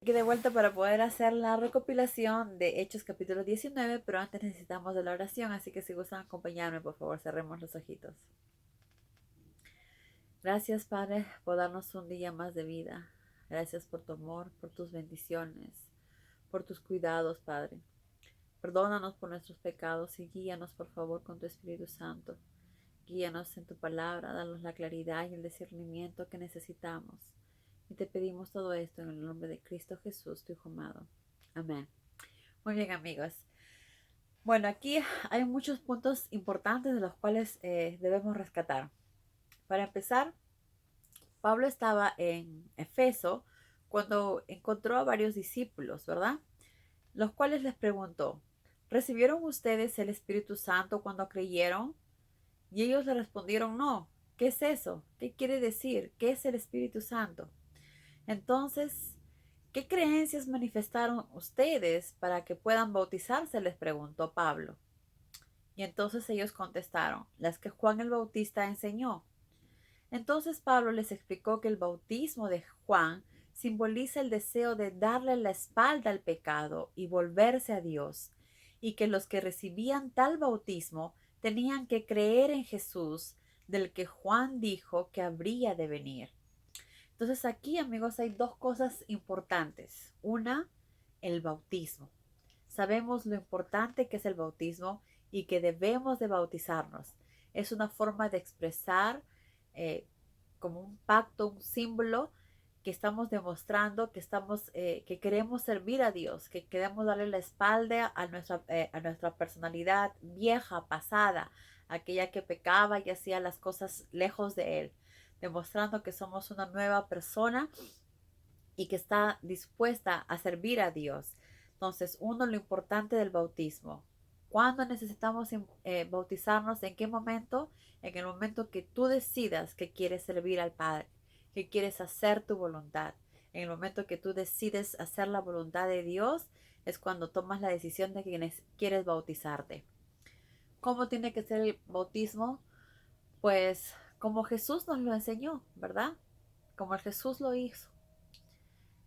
Aquí de vuelta para poder hacer la recopilación de Hechos capítulo 19, pero antes necesitamos de la oración, así que si gustan acompañarme, por favor, cerremos los ojitos. Gracias, Padre, por darnos un día más de vida. Gracias por tu amor, por tus bendiciones, por tus cuidados, Padre. Perdónanos por nuestros pecados y guíanos, por favor, con tu Espíritu Santo. Guíanos en tu palabra, danos la claridad y el discernimiento que necesitamos. Y te pedimos todo esto en el nombre de Cristo Jesús, tu Hijo amado. Amén. Muy bien, amigos. Bueno, aquí hay muchos puntos importantes de los cuales debemos rescatar. Para empezar, Pablo estaba en Efeso cuando encontró a varios discípulos, ¿verdad? Los cuales les preguntó, ¿recibieron ustedes el Espíritu Santo cuando creyeron? Y ellos le respondieron, no. ¿Qué es eso? ¿Qué quiere decir? ¿Qué es el Espíritu Santo? Entonces, ¿qué creencias manifestaron ustedes para que puedan bautizarse? Les preguntó Pablo. Y entonces ellos contestaron, las que Juan el Bautista enseñó. Entonces Pablo les explicó que el bautismo de Juan simboliza el deseo de darle la espalda al pecado y volverse a Dios, y que los que recibían tal bautismo tenían que creer en Jesús, del que Juan dijo que habría de venir. Entonces aquí, amigos, hay dos cosas importantes. Una, el bautismo. Sabemos lo importante que es el bautismo y que debemos de bautizarnos. Es una forma de expresar eh, como un pacto, un símbolo que estamos demostrando que queremos servir a Dios, que queremos darle la espalda a nuestra personalidad vieja, pasada, aquella que pecaba y hacía las cosas lejos de Él, demostrando que somos una nueva persona y que está dispuesta a servir a Dios. Entonces, uno, lo importante del bautismo. ¿Cuándo necesitamos bautizarnos? ¿En qué momento? En el momento que tú decidas que quieres servir al Padre, que quieres hacer tu voluntad. En el momento que tú decides hacer la voluntad de Dios, es cuando tomas la decisión de que quieres bautizarte. ¿Cómo tiene que ser el bautismo? Pues como Jesús nos lo enseñó, ¿verdad? Como Jesús lo hizo,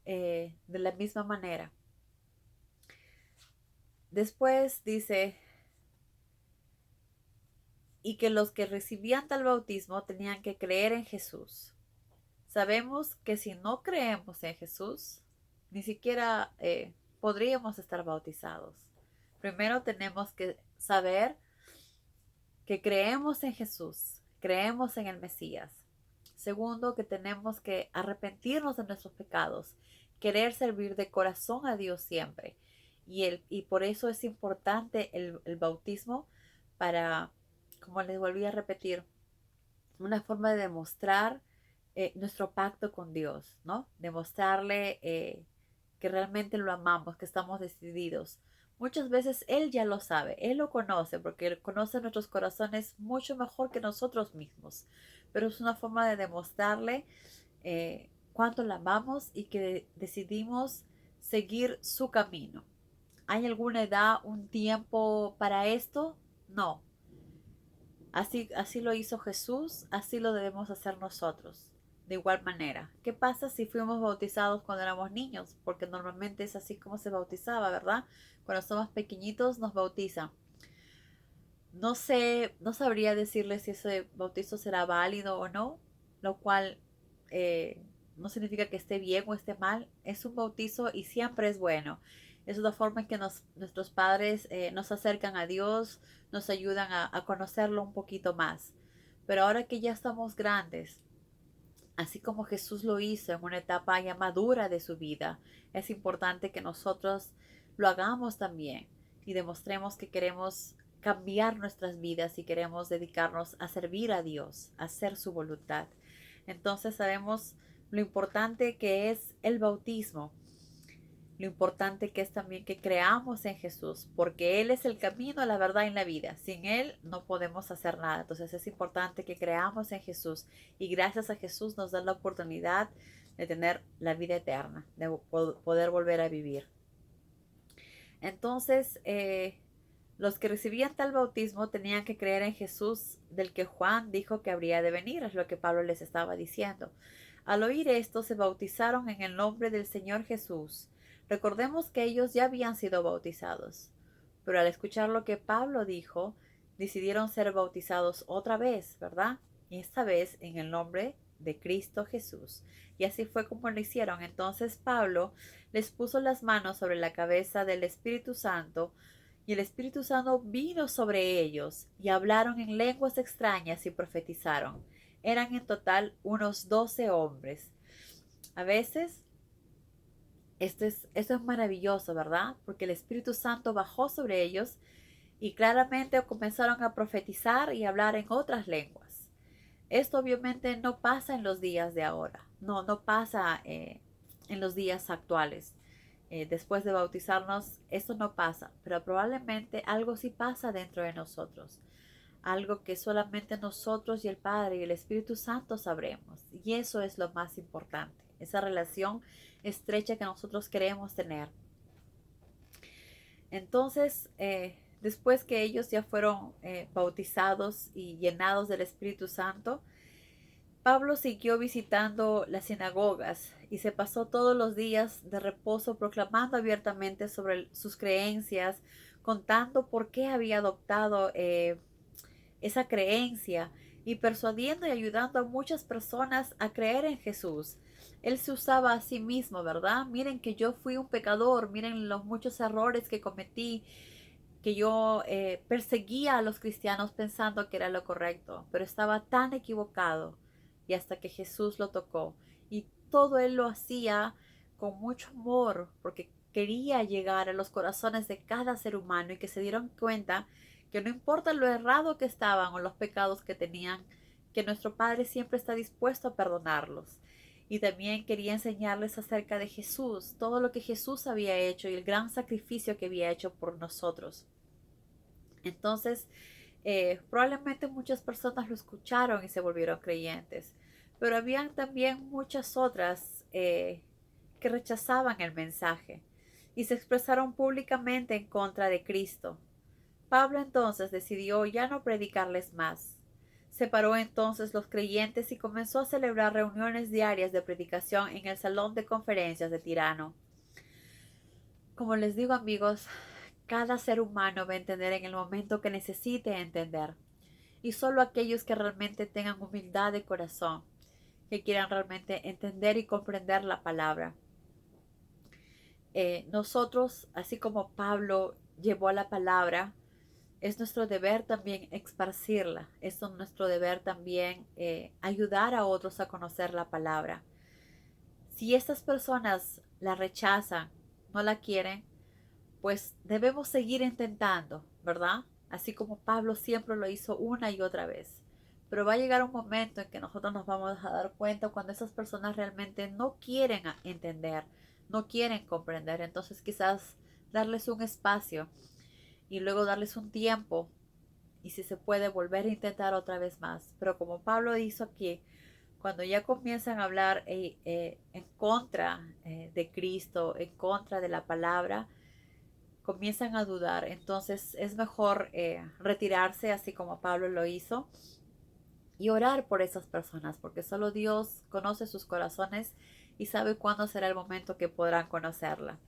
de la misma manera. Después dice, y que los que recibían tal bautismo tenían que creer en Jesús. Sabemos que si no creemos en Jesús, ni siquiera podríamos estar bautizados. Primero tenemos que saber que creemos en Jesús, creemos en el Mesías. Segundo, que tenemos que arrepentirnos de nuestros pecados, querer servir de corazón a Dios siempre. Y por eso es importante el bautismo para, como les volví a repetir, una forma de demostrar nuestro pacto con Dios, ¿no? Demostrarle que realmente lo amamos, que estamos decididos. Muchas veces Él ya lo sabe, Él lo conoce, porque Él conoce nuestros corazones mucho mejor que nosotros mismos. Pero es una forma de demostrarle cuánto la amamos y que decidimos seguir su camino. ¿Hay alguna edad, un tiempo para esto? No. Así lo hizo Jesús, así lo debemos hacer nosotros. De igual manera, ¿qué pasa si fuimos bautizados cuando éramos niños? Porque normalmente es así como se bautizaba, ¿verdad? Cuando somos pequeñitos nos bautizan. No sé, no sabría decirles si ese bautizo será válido o no, lo cual eh, no significa que esté bien o esté mal. Es un bautizo y siempre es bueno. Es una forma en que nuestros padres nos acercan a Dios, nos ayudan a conocerlo un poquito más. Pero ahora que ya estamos grandes, así como Jesús lo hizo en una etapa ya madura de su vida, es importante que nosotros lo hagamos también y demostremos que queremos cambiar nuestras vidas y queremos dedicarnos a servir a Dios, a hacer su voluntad. Entonces sabemos lo importante que es el bautismo, lo importante que es también que creamos en Jesús, porque Él es el camino, la verdad y la vida. Sin Él no podemos hacer nada. Entonces es importante que creamos en Jesús y gracias a Jesús nos da la oportunidad de tener la vida eterna, de poder volver a vivir. Entonces, los que recibían tal bautismo tenían que creer en Jesús del que Juan dijo que habría de venir, es lo que Pablo les estaba diciendo. Al oír esto, se bautizaron en el nombre del Señor Jesús. Recordemos que ellos ya habían sido bautizados, pero al escuchar lo que Pablo dijo, decidieron ser bautizados otra vez, ¿verdad? Y esta vez en el nombre de Cristo Jesús. Y así fue como lo hicieron. Entonces Pablo les puso las manos sobre la cabeza del Espíritu Santo, y el Espíritu Santo vino sobre ellos, y hablaron en lenguas extrañas y profetizaron. Eran en total unos 12 hombres. A veces esto es maravilloso, ¿verdad? Porque el Espíritu Santo bajó sobre ellos y claramente comenzaron a profetizar y hablar en otras lenguas. Esto obviamente no pasa en los días de ahora, no pasa en los días actuales. Después de bautizarnos, eso no pasa, pero probablemente algo sí pasa dentro de nosotros. Algo que solamente nosotros y el Padre y el Espíritu Santo sabremos. Y eso es lo más importante, esa relación estrecha que nosotros queremos tener. Entonces, después que ellos ya fueron bautizados y llenados del Espíritu Santo, Pablo siguió visitando las sinagogas y se pasó todos los días de reposo proclamando abiertamente sobre sus creencias, contando por qué había adoptado esa creencia y persuadiendo y ayudando a muchas personas a creer en Jesús. Él se usaba a sí mismo, ¿verdad? Miren que yo fui un pecador, miren los muchos errores que cometí, que yo perseguía a los cristianos pensando que era lo correcto, pero estaba tan equivocado, y hasta que Jesús lo tocó. Y todo él lo hacía con mucho amor, porque quería llegar a los corazones de cada ser humano y que se dieron cuenta que no importa lo errado que estaban o los pecados que tenían, que nuestro Padre siempre está dispuesto a perdonarlos. Y también quería enseñarles acerca de Jesús, todo lo que Jesús había hecho y el gran sacrificio que había hecho por nosotros. Entonces, probablemente muchas personas lo escucharon y se volvieron creyentes, pero habían también muchas otras que rechazaban el mensaje y se expresaron públicamente en contra de Cristo. Pablo entonces decidió ya no predicarles más. Separó entonces los creyentes y comenzó a celebrar reuniones diarias de predicación en el salón de conferencias de Tirano. Como les digo, amigos, cada ser humano va a entender en el momento que necesite entender. Y solo aquellos que realmente tengan humildad de corazón, que quieran realmente entender y comprender la palabra. Nosotros, así como Pablo llevó la palabra, es nuestro deber también esparcirla. Es nuestro deber también ayudar a otros a conocer la palabra. Si estas personas la rechazan, no la quieren, pues debemos seguir intentando, ¿verdad? Así como Pablo siempre lo hizo una y otra vez. Pero va a llegar un momento en que nosotros nos vamos a dar cuenta cuando esas personas realmente no quieren entender, no quieren comprender. Entonces quizás darles un espacio y luego darles un tiempo y si se puede volver a intentar otra vez más. Pero como Pablo hizo aquí, cuando ya comienzan a hablar en contra de Cristo, en contra de la palabra, comienzan a dudar. Entonces es mejor retirarse así como Pablo lo hizo y orar por esas personas, porque solo Dios conoce sus corazones y sabe cuándo será el momento que podrán conocerla.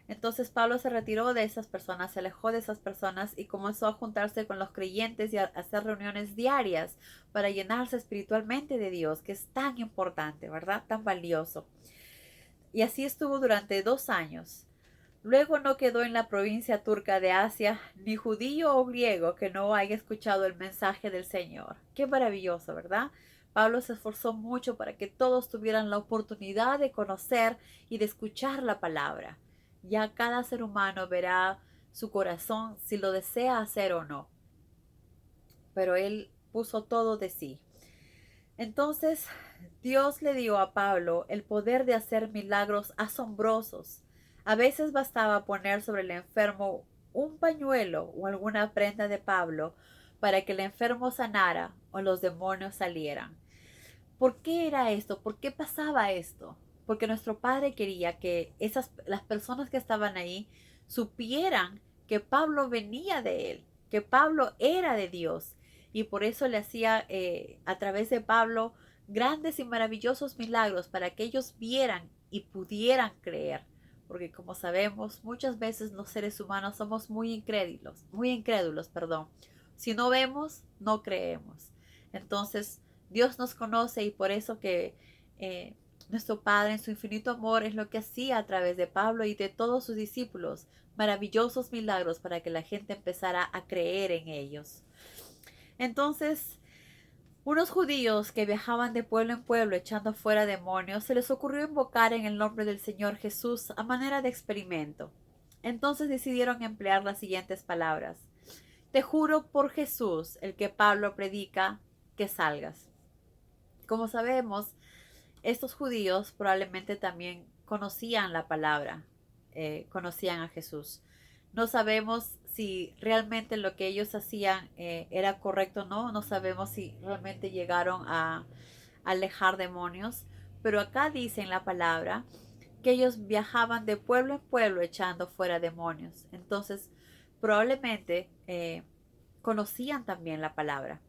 Entonces Pablo se retiró de esas personas, se alejó de esas personas y comenzó a juntarse con los creyentes y a hacer reuniones diarias para llenarse espiritualmente de Dios, que es tan importante, ¿verdad? Tan valioso. Y así estuvo durante 2 años. Luego no quedó en la provincia turca de Asia ni judío o griego que no haya escuchado el mensaje del Señor. Qué maravilloso, ¿verdad? Pablo se esforzó mucho para que todos tuvieran la oportunidad de conocer y de escuchar la palabra. Ya cada ser humano verá su corazón si lo desea hacer o no. Pero él puso todo de sí. Entonces Dios le dio a Pablo el poder de hacer milagros asombrosos. A veces bastaba poner sobre el enfermo un pañuelo o alguna prenda de Pablo para que el enfermo sanara o los demonios salieran. ¿Por qué era esto? ¿Por qué pasaba esto? Porque nuestro Padre quería que las personas que estaban ahí supieran que Pablo venía de él, que Pablo era de Dios. Y por eso le hacía a través de Pablo grandes y maravillosos milagros para que ellos vieran y pudieran creer. Porque como sabemos, muchas veces los seres humanos somos muy incrédulos, perdón. Si no vemos, no creemos. Entonces, Dios nos conoce y por eso que nuestro Padre en su infinito amor es lo que hacía a través de Pablo y de todos sus discípulos, maravillosos milagros para que la gente empezara a creer en ellos. Entonces, unos judíos que viajaban de pueblo en pueblo echando fuera demonios, se les ocurrió invocar en el nombre del Señor Jesús a manera de experimento. Entonces decidieron emplear las siguientes palabras: te juro por Jesús, el que Pablo predica, que salgas. Como sabemos, estos judíos probablemente también conocían la palabra, conocían a Jesús. No sabemos si realmente lo que ellos hacían era correcto o no. No sabemos si realmente llegaron a alejar demonios. Pero acá dice en la palabra que ellos viajaban de pueblo en pueblo echando fuera demonios. Entonces, probablemente conocían también la palabra.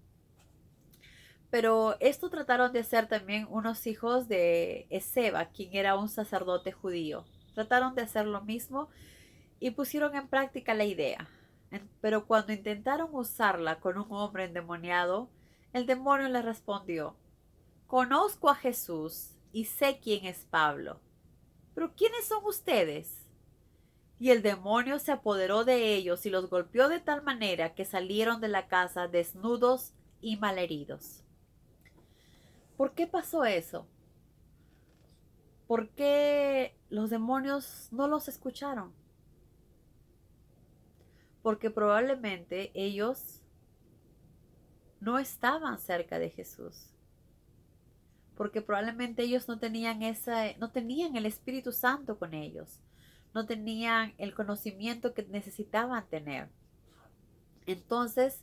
Pero esto trataron de hacer también unos hijos de Esceva, quien era un sacerdote judío. Trataron de hacer lo mismo y pusieron en práctica la idea. Pero cuando intentaron usarla con un hombre endemoniado, el demonio le respondió: conozco a Jesús y sé quién es Pablo, pero ¿quiénes son ustedes? Y el demonio se apoderó de ellos y los golpeó de tal manera que salieron de la casa desnudos y malheridos. ¿Por qué pasó eso? ¿Por qué los demonios no los escucharon? Porque probablemente ellos no estaban cerca de Jesús. Porque probablemente ellos no tenían el Espíritu Santo con ellos. No tenían el conocimiento que necesitaban tener. Entonces,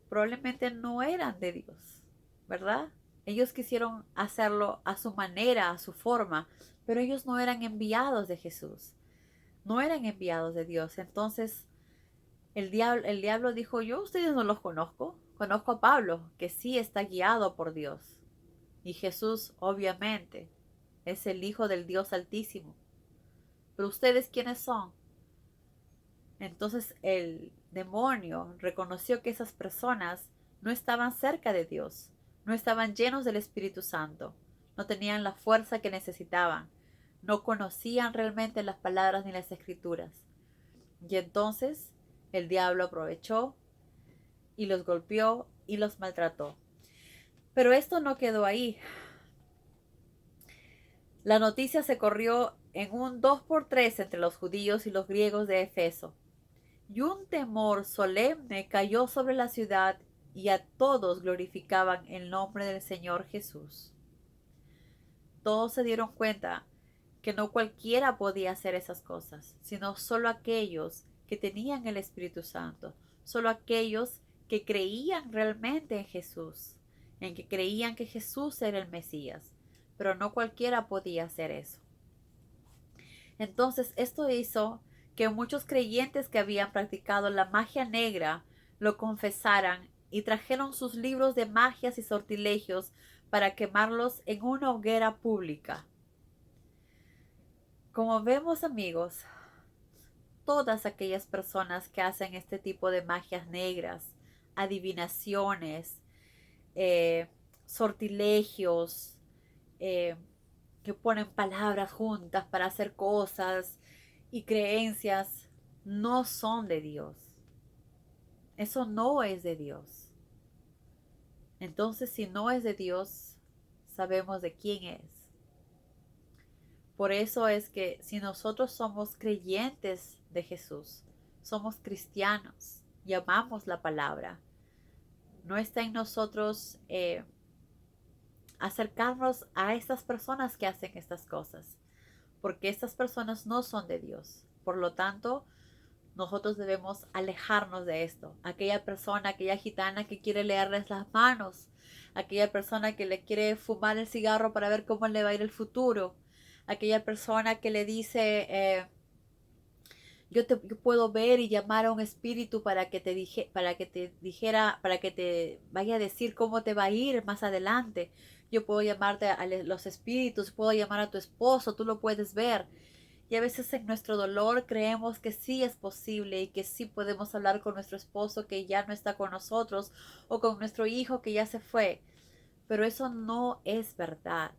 probablemente no eran de Dios, ¿verdad? Ellos quisieron hacerlo a su manera, a su forma, pero ellos no eran enviados de Jesús, no eran enviados de Dios. Entonces el diablo dijo: yo a ustedes no los conozco, conozco a Pablo, que sí está guiado por Dios. Y Jesús, obviamente, es el Hijo del Dios Altísimo. Pero ustedes, ¿quiénes son? Entonces el demonio reconoció que esas personas no estaban cerca de Dios, no estaban llenos del Espíritu Santo, no tenían la fuerza que necesitaban, no conocían realmente las palabras ni las escrituras. Y entonces el diablo aprovechó y los golpeó y los maltrató. Pero esto no quedó ahí. La noticia se corrió en un 2x3 entre los judíos y los griegos de Efeso. Y un temor solemne cayó sobre la ciudad y a todos glorificaban el nombre del Señor Jesús. Todos se dieron cuenta que no cualquiera podía hacer esas cosas, sino solo aquellos que tenían el Espíritu Santo, solo aquellos que creían realmente en Jesús, en que creían que Jesús era el Mesías, pero no cualquiera podía hacer eso. Entonces esto hizo que muchos creyentes que habían practicado la magia negra lo confesaran y trajeron sus libros de magias y sortilegios para quemarlos en una hoguera pública. Como vemos, amigos, todas aquellas personas que hacen este tipo de magias negras, adivinaciones, sortilegios, que ponen palabras juntas para hacer cosas y creencias, no son de Dios. Eso no es de Dios. Entonces, si no es de Dios, sabemos de quién es. Por eso es que si nosotros somos creyentes de Jesús, somos cristianos y amamos la palabra, no está en nosotros acercarnos a estas personas que hacen estas cosas, porque estas personas no son de Dios. Por lo tanto, nosotros debemos alejarnos de esto. Aquella persona, aquella gitana que quiere leerles las manos, aquella persona que le quiere fumar el cigarro para ver cómo le va a ir el futuro, aquella persona que le dice, yo puedo ver y llamar a un espíritu para que te dijera, para que te vaya a decir cómo te va a ir más adelante. Yo puedo llamarte a los espíritus, puedo llamar a tu esposo, tú lo puedes ver. Y a veces en nuestro dolor creemos que sí es posible y que sí podemos hablar con nuestro esposo que ya no está con nosotros o con nuestro hijo que ya se fue. Pero eso no es verdad.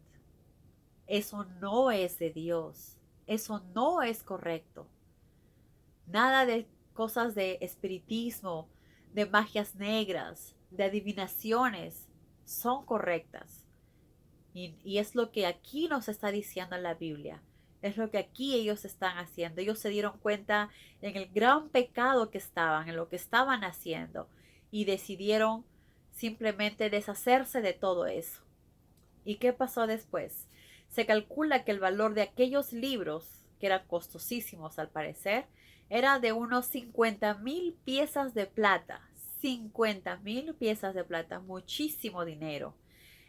Eso no es de Dios. Eso no es correcto. Nada de cosas de espiritismo, de magias negras, de adivinaciones son correctas. Y es lo que aquí nos está diciendo la Biblia. Es lo que aquí ellos están haciendo. Ellos se dieron cuenta en el gran pecado que estaban, en lo que estaban haciendo. Y decidieron simplemente deshacerse de todo eso. ¿Y qué pasó después? Se calcula que el valor de aquellos libros, que eran costosísimos al parecer, era de unos 50,000 piezas de plata. 50,000 piezas de plata, muchísimo dinero.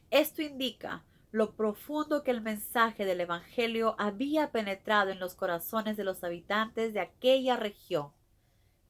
Esto indica lo profundo que el mensaje del Evangelio había penetrado en los corazones de los habitantes de aquella región.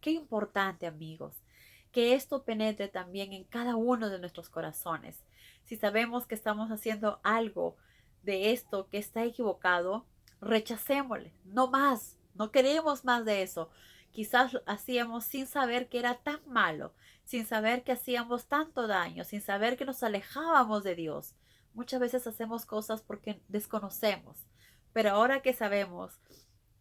Qué importante, amigos, que esto penetre también en cada uno de nuestros corazones. Si sabemos que estamos haciendo algo de esto que está equivocado, rechacémosle, no más, no queremos más de eso. Quizás lo hacíamos sin saber que era tan malo, sin saber que hacíamos tanto daño, sin saber que nos alejábamos de Dios. Muchas veces hacemos cosas porque desconocemos, pero ahora que sabemos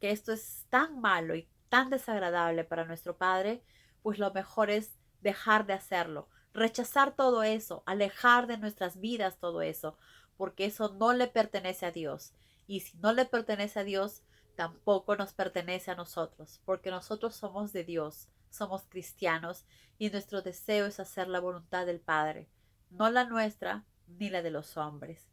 que esto es tan malo y tan desagradable para nuestro Padre, pues lo mejor es dejar de hacerlo, rechazar todo eso, alejar de nuestras vidas todo eso, porque eso no le pertenece a Dios. Y si no le pertenece a Dios, tampoco nos pertenece a nosotros, porque nosotros somos de Dios, somos cristianos y nuestro deseo es hacer la voluntad del Padre, no la nuestra ni la de los hombres.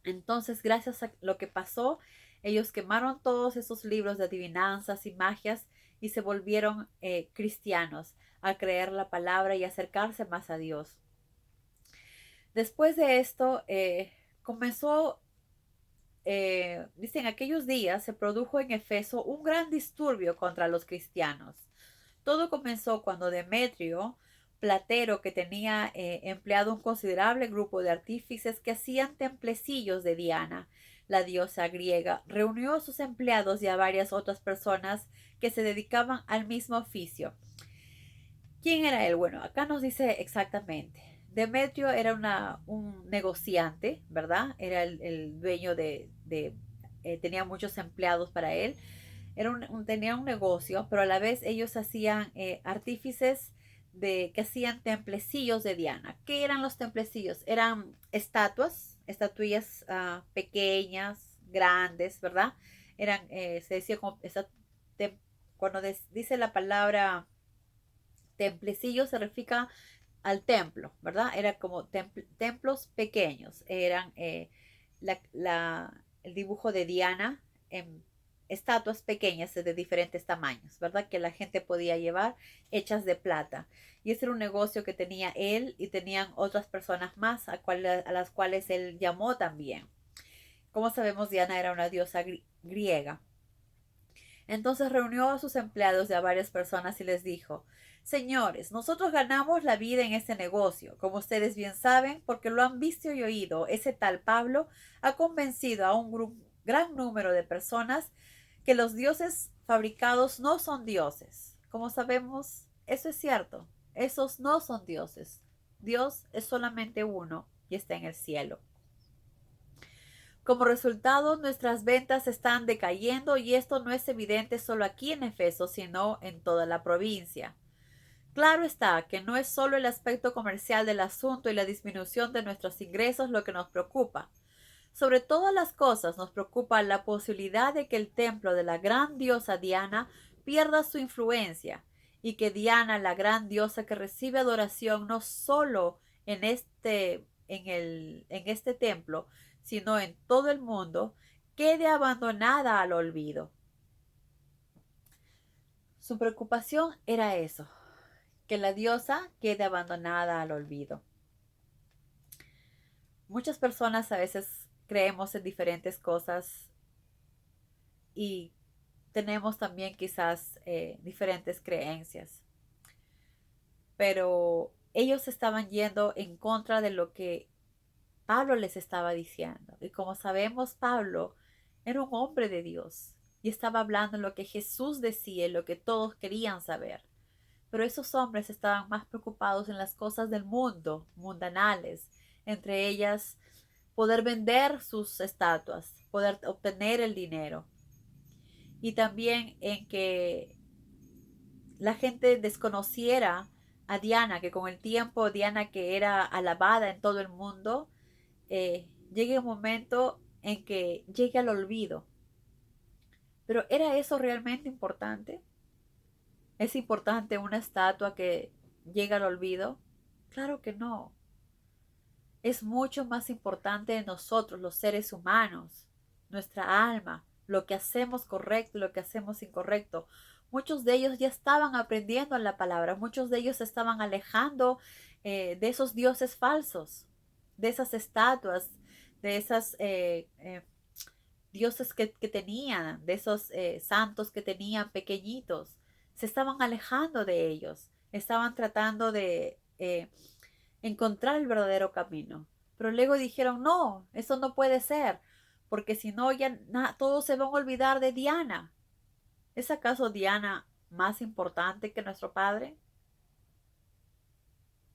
Entonces, gracias a lo que pasó, ellos quemaron todos esos libros de adivinanzas y magias y se volvieron cristianos a creer la palabra y acercarse más a Dios. Después de esto, comenzó, dicen, aquellos días se produjo en Efeso un gran disturbio contra los cristianos. Todo comenzó cuando Demetrio, platero que tenía empleado un considerable grupo de artífices que hacían templecillos de Diana, la diosa griega, reunió a sus empleados y a varias otras personas que se dedicaban al mismo oficio. ¿Quién era él? Bueno, acá nos dice exactamente. Demetrio era un negociante, ¿verdad? Era el dueño tenía muchos empleados para él. Tenía un negocio, pero a la vez ellos hacían artífices que hacían templecillos de Diana. ¿Qué eran los templecillos? Eran estatuillas pequeñas, grandes, ¿verdad? Se decía como, cuando dice la palabra templecillo se refiere al templo, ¿verdad? Era como templos pequeños. Eran el dibujo de Diana en estatuas pequeñas de diferentes tamaños, ¿verdad? Que la gente podía llevar hechas de plata. Y ese era un negocio que tenía él y tenían otras personas más a las cuales él llamó también. Como sabemos, Diana era una diosa griega. Entonces reunió a sus empleados y a varias personas y les dijo: Señores, nosotros ganamos la vida en este negocio. Como ustedes bien saben, porque lo han visto y oído, ese tal Pablo ha convencido a un gran número de personas que los dioses fabricados no son dioses. Como sabemos, eso es cierto. Esos no son dioses. Dios es solamente uno y está en el cielo. Como resultado, nuestras ventas están decayendo y esto no es evidente solo aquí en Efeso, sino en toda la provincia. Claro está que no es solo el aspecto comercial del asunto y la disminución de nuestros ingresos lo que nos preocupa. Sobre todas las cosas nos preocupa la posibilidad de que el templo de la gran diosa Diana pierda su influencia y que Diana, la gran diosa que recibe adoración no solo en este templo, sino en todo el mundo, quede abandonada al olvido. Su preocupación era eso, que la diosa quede abandonada al olvido. Muchas personas a veces creemos en diferentes cosas y tenemos también quizás diferentes creencias, pero ellos estaban yendo en contra de lo que Pablo les estaba diciendo. Y como sabemos, Pablo era un hombre de Dios y estaba hablando lo que Jesús decía, lo que todos querían saber. Pero esos hombres estaban más preocupados en las cosas del mundo, mundanales, entre ellas poder vender sus estatuas, poder obtener el dinero. Y también en que la gente desconociera a Diana, que con el tiempo Diana, que era alabada en todo el mundo, llegue un momento en que llegue al olvido. Pero ¿era eso realmente importante? ¿Es importante una estatua que llega al olvido? Claro que no. Es mucho más importante nosotros, los seres humanos, nuestra alma, lo que hacemos correcto y lo que hacemos incorrecto. Muchos de ellos ya estaban aprendiendo en la palabra, muchos de ellos se estaban alejando de esos dioses falsos, de esas estatuas, de esos dioses que tenían, de esos santos que tenían pequeñitos. Se estaban alejando de ellos, estaban tratando de encontrar el verdadero camino. Pero luego dijeron, no, eso no puede ser, porque si no, ya todos se van a olvidar de Diana. ¿Es acaso Diana más importante que nuestro padre?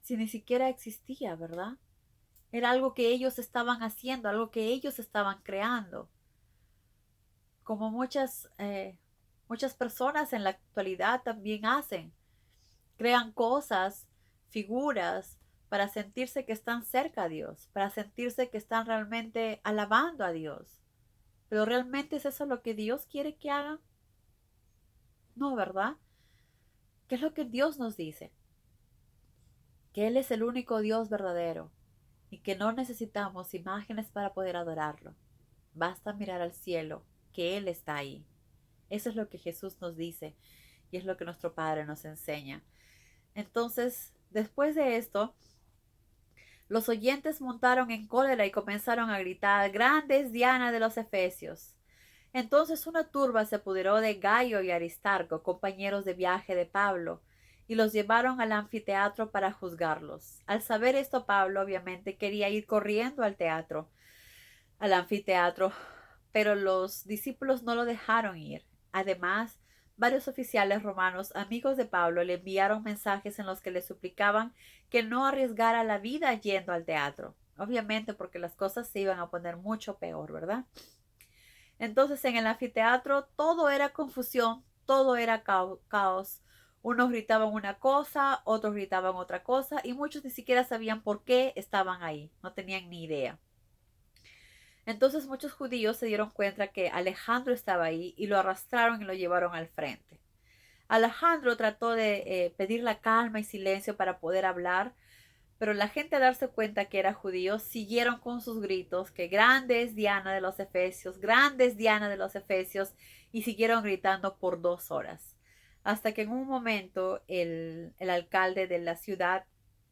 Si ni siquiera existía, ¿verdad? Era algo que ellos estaban haciendo, algo que ellos estaban creando. Como muchas personas en la actualidad también hacen. Crean cosas, figuras, para sentirse que están cerca a Dios, para sentirse que están realmente alabando a Dios. Pero ¿realmente es eso lo que Dios quiere que hagan? No, ¿verdad? ¿Qué es lo que Dios nos dice? Que Él es el único Dios verdadero y que no necesitamos imágenes para poder adorarlo. Basta mirar al cielo, que Él está ahí. Eso es lo que Jesús nos dice y es lo que nuestro Padre nos enseña. Entonces, después de esto, los oyentes montaron en cólera y comenzaron a gritar, grande es Diana de los Efesios. Entonces una turba se apoderó de Gayo y Aristarco, compañeros de viaje de Pablo, y los llevaron al anfiteatro para juzgarlos. Al saber esto, Pablo obviamente quería ir corriendo al anfiteatro, pero los discípulos no lo dejaron ir. Además, varios oficiales romanos, amigos de Pablo, le enviaron mensajes en los que le suplicaban que no arriesgara la vida yendo al teatro. Obviamente porque las cosas se iban a poner mucho peor, ¿verdad? Entonces en el anfiteatro todo era confusión, todo era caos. Unos gritaban una cosa, otros gritaban otra cosa y muchos ni siquiera sabían por qué estaban ahí, no tenían ni idea. Entonces muchos judíos se dieron cuenta que Alejandro estaba ahí y lo arrastraron y lo llevaron al frente. Alejandro trató de pedir la calma y silencio para poder hablar, pero la gente al darse cuenta que era judío siguieron con sus gritos que grande es Diana de los Efesios, grande es Diana de los Efesios, y siguieron gritando por 2 horas, hasta que en un momento el alcalde de la ciudad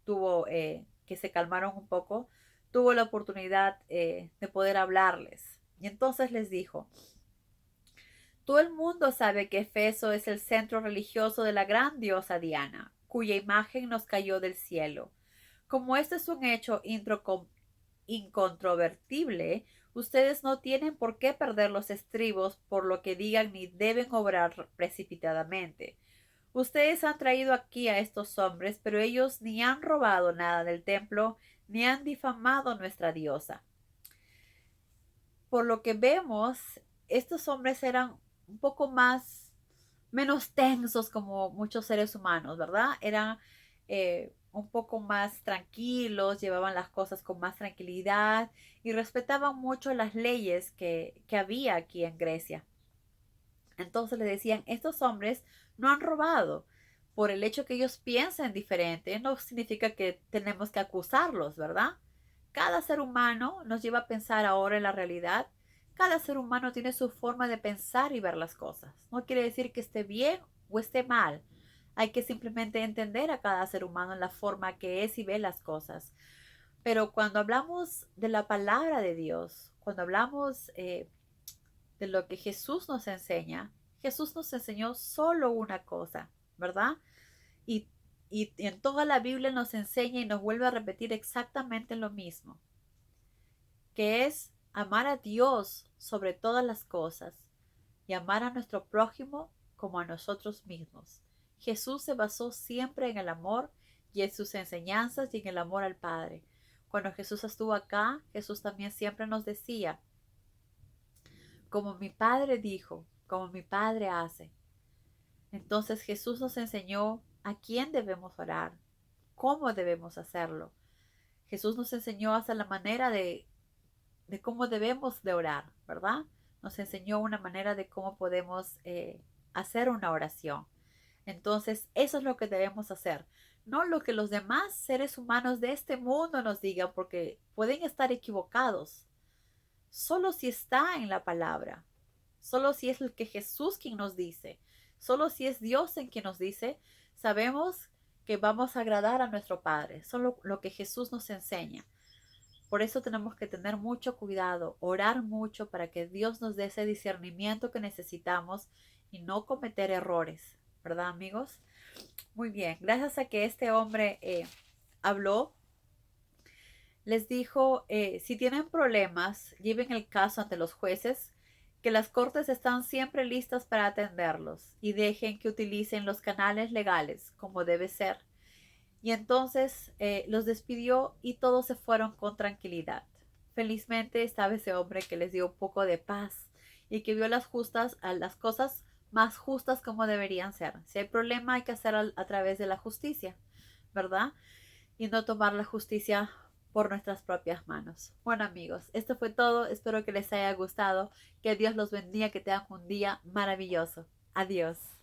tuvo que se calmaron un poco, tuvo la oportunidad de poder hablarles. Y entonces les dijo, todo el mundo sabe que Efeso es el centro religioso de la gran diosa Diana, cuya imagen nos cayó del cielo. Como este es un hecho incontrovertible, ustedes no tienen por qué perder los estribos por lo que digan ni deben obrar precipitadamente. Ustedes han traído aquí a estos hombres, pero ellos ni han robado nada del templo, ni han difamado a nuestra diosa. Por lo que vemos, estos hombres eran un poco menos tensos como muchos seres humanos, ¿verdad? Eran un poco más tranquilos, llevaban las cosas con más tranquilidad y respetaban mucho las leyes que había aquí en Grecia. Entonces le decían, estos hombres no han robado. Por el hecho que ellos piensen diferente, no significa que tenemos que acusarlos, ¿verdad? Cada ser humano nos lleva a pensar ahora en la realidad. Cada ser humano tiene su forma de pensar y ver las cosas. No quiere decir que esté bien o esté mal. Hay que simplemente entender a cada ser humano en la forma que es y ve las cosas. Pero cuando hablamos de la palabra de Dios, cuando hablamos de lo que Jesús nos enseña, Jesús nos enseñó solo una cosa, ¿verdad? Y, y en toda la Biblia nos enseña y nos vuelve a repetir exactamente lo mismo, que es amar a Dios sobre todas las cosas y amar a nuestro prójimo como a nosotros mismos. Jesús se basó siempre en el amor y en sus enseñanzas y en el amor al Padre. Cuando Jesús estuvo acá, Jesús también siempre nos decía, como mi Padre dijo, como mi Padre hace. Entonces Jesús nos enseñó a quién debemos orar, cómo debemos hacerlo. Jesús nos enseñó hasta la manera de cómo debemos de orar, ¿verdad? Nos enseñó una manera de cómo podemos hacer una oración. Entonces, eso es lo que debemos hacer. No lo que los demás seres humanos de este mundo nos digan, porque pueden estar equivocados. Solo si está en la palabra, solo si es lo que Jesús quien nos dice, solo si es Dios en quien nos dice, sabemos que vamos a agradar a nuestro Padre. Solo lo que Jesús nos enseña. Por eso tenemos que tener mucho cuidado, orar mucho para que Dios nos dé ese discernimiento que necesitamos y no cometer errores, ¿verdad, amigos? Muy bien, gracias a que este hombre habló, les dijo, si tienen problemas, lleven el caso ante los jueces, que las cortes están siempre listas para atenderlos y dejen que utilicen los canales legales como debe ser. Y entonces los despidió y todos se fueron con tranquilidad. Felizmente estaba ese hombre que les dio un poco de paz y que vio las cosas más justas como deberían ser. Si hay problema hay que hacer a través de la justicia, ¿verdad? Y no tomar la justicia por nuestras propias manos. Bueno amigos, esto fue todo. Espero que les haya gustado. Que Dios los bendiga, que tengan un día maravilloso. Adiós.